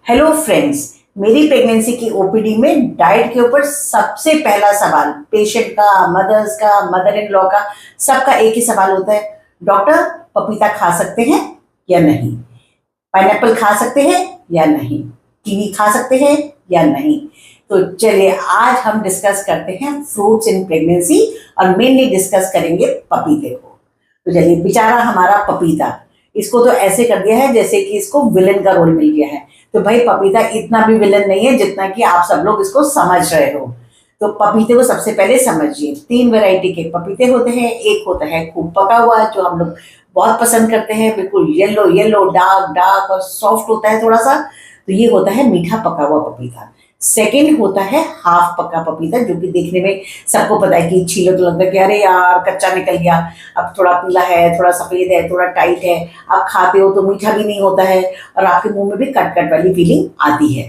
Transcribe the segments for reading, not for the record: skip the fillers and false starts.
Hello friends, मेरी pregnancy की OPD में डाइट के ऊपर सबसे पहला सवाल पेशेंट का, मदर्स का, मदर इन लॉ का, सबका एक ही सवाल होता है, डॉक्टर पपीता खा सकते हैं या नहीं, पाइनएप्पल खा सकते हैं या नहीं, कीवी खा सकते हैं या नहीं। तो चलिए आज हम डिस्कस करते हैं फ्रूट्स इन प्रेगनेंसी और मेनली डिस्कस करेंगे पपीते को। तो चलिए, बेचारा हमारा पपीता, इसको तो ऐसे कर दिया है जैसे कि इसको विलन का रोल मिल गया है। तो भाई पपीता इतना भी विलन नहीं है जितना कि आप सब लोग इसको समझ रहे हो। तो पपीते को सबसे पहले समझिए, 3 वैरायटी के पपीते होते हैं। एक होता है खूब पका हुआ जो हम लोग बहुत पसंद करते हैं, बिल्कुल येलो येलो डार्क डार्क और सॉफ्ट होता है थोड़ा सा, तो ये होता है मीठा पका हुआ पपीता। सेकेंड होता है हाफ पका पपीता, जो कि देखने में सबको पता है कि छीलो तो लगता है कि अरे यार कच्चा निकल गया, अब थोड़ा पीला है, थोड़ा सफेद है, थोड़ा टाइट है, आप खाते हो तो मीठा भी नहीं होता है और आपके मुंह में भी कट कट वाली फीलिंग आती है।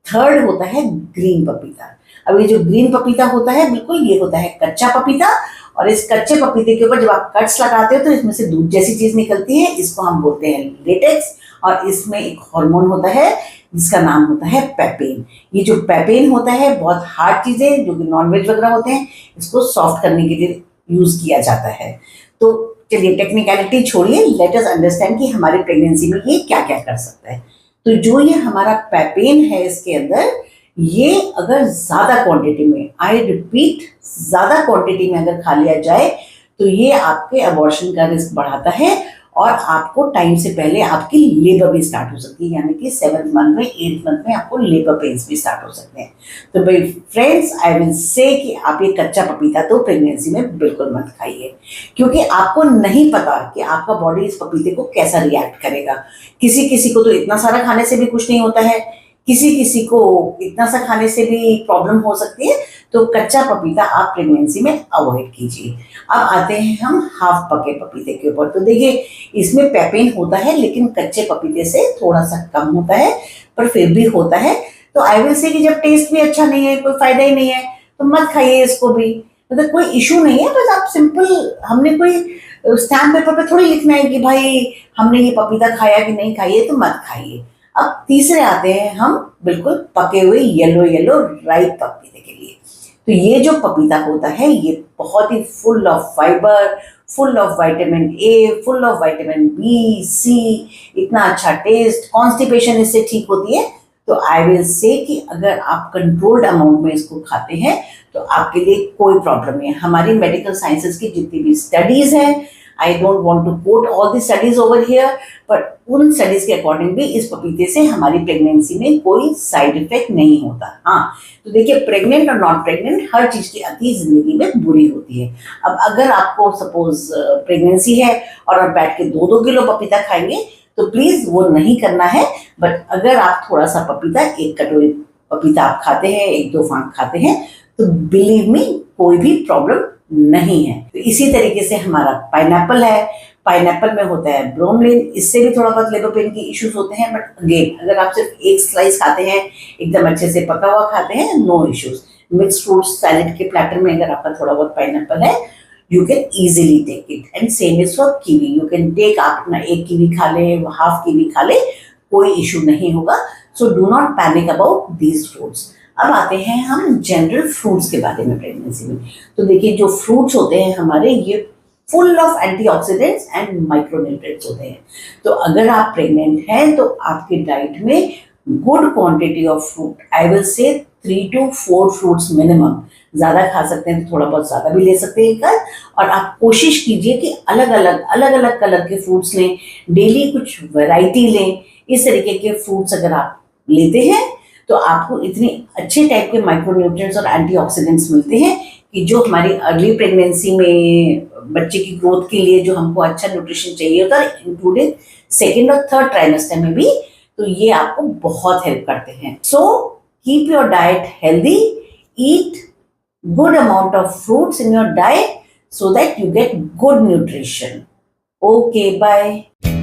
थर्ड होता है ग्रीन पपीता। अब ये जो ग्रीन पपीता होता है, बिल्कुल ये होता है कच्चा पपीता, और इस कच्चे पपीते के ऊपर जब आप कट्स लगाते हो तो इसमें से दूध जैसी चीज निकलती है, इसको हम बोलते हैं लेटेक्स, और इसमें एक हार्मोन होता है जिसका नाम होता है पेपेन। ये जो पेपेन होता है बहुत हार्ड चीजें जो कि नॉनवेज वगैरह होते हैं, इसको सॉफ्ट करने के लिए यूज किया जाता है। तो चलिए टेक्निकलिटी छोड़िए, लेट अस अंडरस्टैंड कि हमारी प्रेगनेंसी में ये क्या क्या कर सकता है। तो जो ये हमारा पेपेन है, इसके अंदर ये अगर ज्यादा क्वांटिटी में, आई रिपीट ज्यादा क्वांटिटी में अगर खा लिया जाए तो ये आपके अबॉर्शन का रिस्क बढ़ाता है और आपको टाइम से पहले आपकी लेबर भी स्टार्ट हो सकती है, यानी कि 7th मंथ में 8th मंथ में आपको लेबर पेन्स भी स्टार्ट हो सकते हैं। तो भाई फ्रेंड्स, आई विल से कि आप ये कच्चा पपीता तो प्रेगनेंसी में बिल्कुल मत खाइए, क्योंकि आपको नहीं पता कि आपका बॉडी इस पपीते को कैसा रिएक्ट करेगा। किसी किसी को तो इतना सारा खाने से भी कुछ नहीं होता है, किसी किसी को इतना सा खाने से भी प्रॉब्लम हो सकती है। तो कच्चा पपीता आप प्रेगनेंसी में अवॉइड कीजिए। अब आते हैं हम हाफ पके पपीते के ऊपर। तो देखिए, इसमें पेपेन होता है लेकिन कच्चे पपीते से थोड़ा सा कम होता है, पर फिर भी होता है। तो आई विल से कि जब टेस्ट भी अच्छा नहीं है, कोई फायदा ही नहीं है, तो मत खाइए इसको भी। मतलब कोई इशू नहीं है, बस आप सिंपल, हमने कोई स्टैम्प पेपर पे थोड़ी लिखना है कि भाई हमने ये पपीता खाया कि नहीं खाइए, तो मत खाइए। अब तीसरे आते हैं हम बिल्कुल पके हुए येलो येलो राइप पपीते के लिए। तो ये जो पपीता होता है ये बहुत ही full of fibre, full of vitamin A, full of vitamin B, C, इतना अच्छा टेस्ट, कॉन्स्टिपेशन इससे ठीक होती है। तो आई विल से कि अगर आप कंट्रोल्ड अमाउंट में इसको खाते हैं तो आपके लिए कोई प्रॉब्लम नहीं है। हमारी मेडिकल साइंसेस की जितनी भी स्टडीज हैं, I don't want to quote all the studies over here, but उन स्टडीज के अकॉर्डिंग भी इस पपीते से हमारी प्रेगनेंसी में कोई साइड इफेक्ट नहीं होता। हाँ, तो देखिए, प्रेग्नेंट और नॉट प्रेग्नेंट हर चीज की अति जिंदगी में बुरी होती है। अब अगर आपको सपोज प्रेगनेंसी है और आप बैठ के 2-2 किलो पपीता खाएंगे तो प्लीज वो नहीं करना है। बट अगर आप थोड़ा सा पपीता, 1 कटोरी पपीता आप खाते हैं, 1-2 फांक खाते हैं, तो बिलीव मी कोई भी प्रॉब्लम नहीं है। तो इसी तरीके से हमारा पाइनएप्पल है, पाइनएप्पल में होता है ब्रोमलिन, इससे भी थोड़ा बहुत लेबर पेन की इश्यूज होते हैं, बट अगेन अगर आप सिर्फ 1 स्लाइस खाते हैं, एकदम अच्छे से पका हुआ खाते हैं, no issues. Mix fruit salad के प्लेटर में अगर आपका थोड़ा बहुत पाइनएप्पल है, you can easily take it. And same is for kiwi, you can take, आप अपना 1 कीवी खा ले, हाफ कीवी खा ले, कोई इशू नहीं होगा। So do not panic about these fruits. अब आते हैं हम जनरल फ्रूट्स के बारे में प्रेगनेंसी में। तो देखिए, जो फ्रूट्स होते हैं हमारे, ये full of antioxidants and micronutrients होते हैं। तो अगर आप प्रेग्नेंट हैं तो आपकी डाइट में good quantity of fruit, I will say 3 to 4 fruits minimum, ज्यादा खा सकते हैं तो थोड़ा बहुत ज्यादा भी ले सकते हैं कल। और आप कोशिश कीजिए कि अलग अलग कलर के फ्रूट्स लें, डेली कुछ वैरायटी लें। इस तरीके के फ्रूट्स अगर आप लेते हैं तो आपको इतने अच्छे टाइप के माइक्रोन्यूट्रिएंट्स और एंटीऑक्सीडेंट्स मिलते हैं कि जो हमारी अर्ली प्रेगनेंसी में बच्चे की ग्रोथ के लिए जो हमको अच्छा न्यूट्रिशन चाहिए होता है, इंक्लूडिंग 2nd और 3rd ट्राइमेस्टर में भी, तो ये आपको बहुत हेल्प करते हैं। So keep your diet healthy, eat good amount of fruits in your diet so that you get good nutrition. Okay, bye.